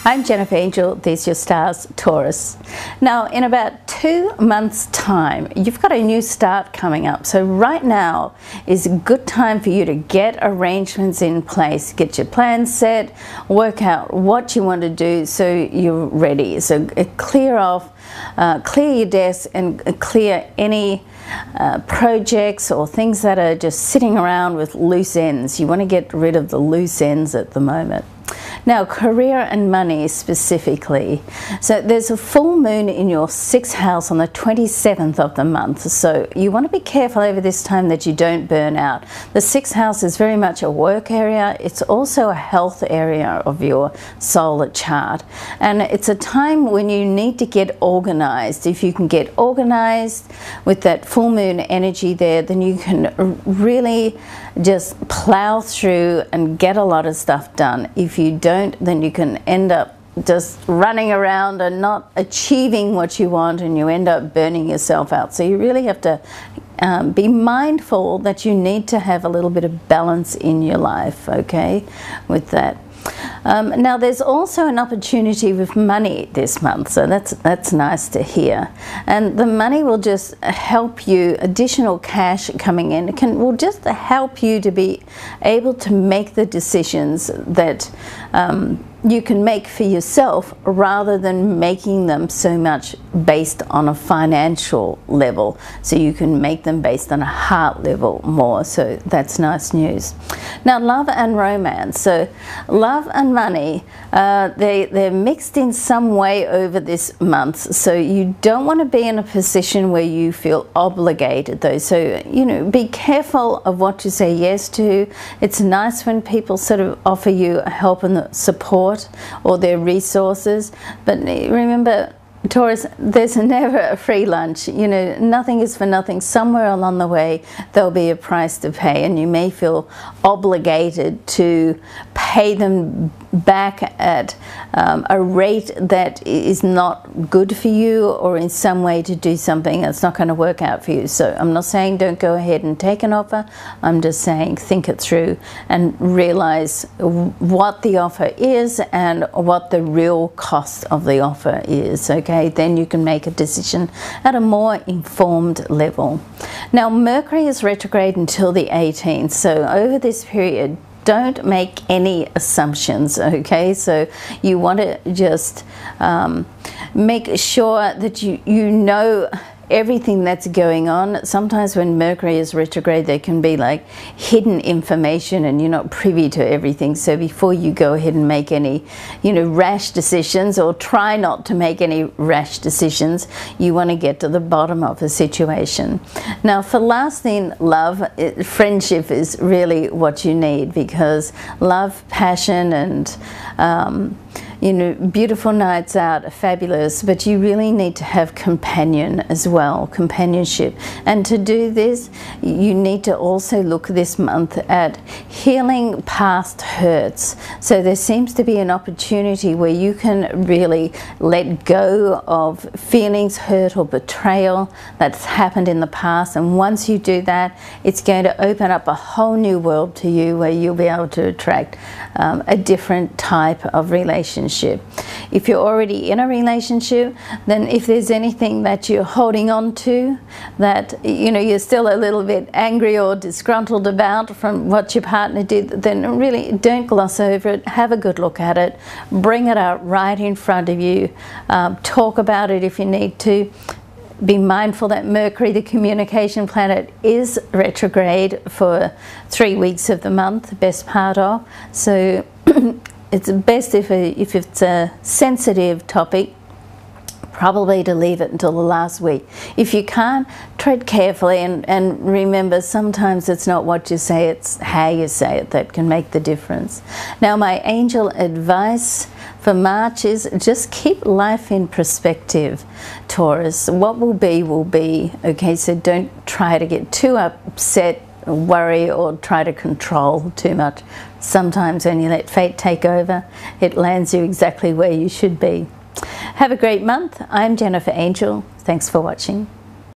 I'm Jennifer Angel, these are your stars, Taurus. Now, in about 2 months' time, you've got a new start coming up. So right now is a good time for you to get arrangements in place, get your plans set, work out what you want to do so you're ready. So clear your desk and clear any projects or things that are just sitting around with loose ends. You want to get rid of the loose ends at the moment. Now, career and money specifically. So there's a full moon in your 6th house on the 27th of the month. So you want to be careful over this time that you don't burn out. The 6th house is very much a work area. It's also a health area of your solar chart. And it's a time when you need to get organized. If you can get organized with that full moon energy there, then you can really just plow through and get a lot of stuff done. If you don't, then you can end up just running around and not achieving what you want, and you end up burning yourself out. So you really have to be mindful that you need to have a little bit of balance in your life, okay, with that. Now there's also an opportunity with money this month, so that's nice to hear, and the money will just help you. Additional cash coming in will just help you to be able to make the decisions that you can make for yourself, rather than making them so much based on a financial level. So you can make them based on a heart level more. So that's nice news. Now, love and romance. So love and money, they're mixed in some way over this month. So you don't want to be in a position where you feel obligated though. So, you know, be careful of what you say yes to. It's nice when people sort of offer you help and support or their resources, but remember, Taurus, there's never a free lunch. You know, nothing is for nothing. Somewhere along the way there'll be a price to pay, and you may feel obligated to pay them back at a rate that is not good for you, or in some way to do something that's not going to work out for you. So I'm not saying don't go ahead and take an offer. I'm just saying think it through and realize what the offer is and what the real cost of the offer is, okay? Then you can make a decision at a more informed level. Now, Mercury is retrograde until the 18th, so over this period, don't make any assumptions, okay? So you want to just make sure that you know everything that's going on. Sometimes when Mercury is retrograde, there can be like hidden information and you're not privy to everything. So before you go ahead and make any, you know, rash decisions, or try not to make any rash decisions, you want to get to the bottom of the situation. Now, for lasting love, friendship is really what you need, because love, passion, and you know, beautiful nights out are fabulous, but you really need to have companion as well, companionship. And to do this, you need to also look this month at healing past hurts. So there seems to be an opportunity where you can really let go of feelings, hurt or betrayal that's happened in the past. And once you do that, it's going to open up a whole new world to you, where you'll be able to attract a different type of relationship. If you're already in a relationship, then if there's anything that you're holding on to that, you know, you're still a little bit angry or disgruntled about from what your partner did, then really don't gloss over it. Have a good look at it. Bring it out right in front of you. Talk about it if you need to. Be mindful that Mercury, the communication planet, is retrograde for 3 weeks of the month, the best part of. So it's best if it's a sensitive topic, probably to leave it until the last week. If you can't, tread carefully, and remember, sometimes it's not what you say, it's how you say it that can make the difference. Now, my angel advice for March is just keep life in perspective, Taurus. What will be, okay? So don't try to get too upset, worry, or try to control too much. Sometimes when you let fate take over, it lands you exactly where you should be. Have a great month. I'm Jennifer Angel. Thanks for watching.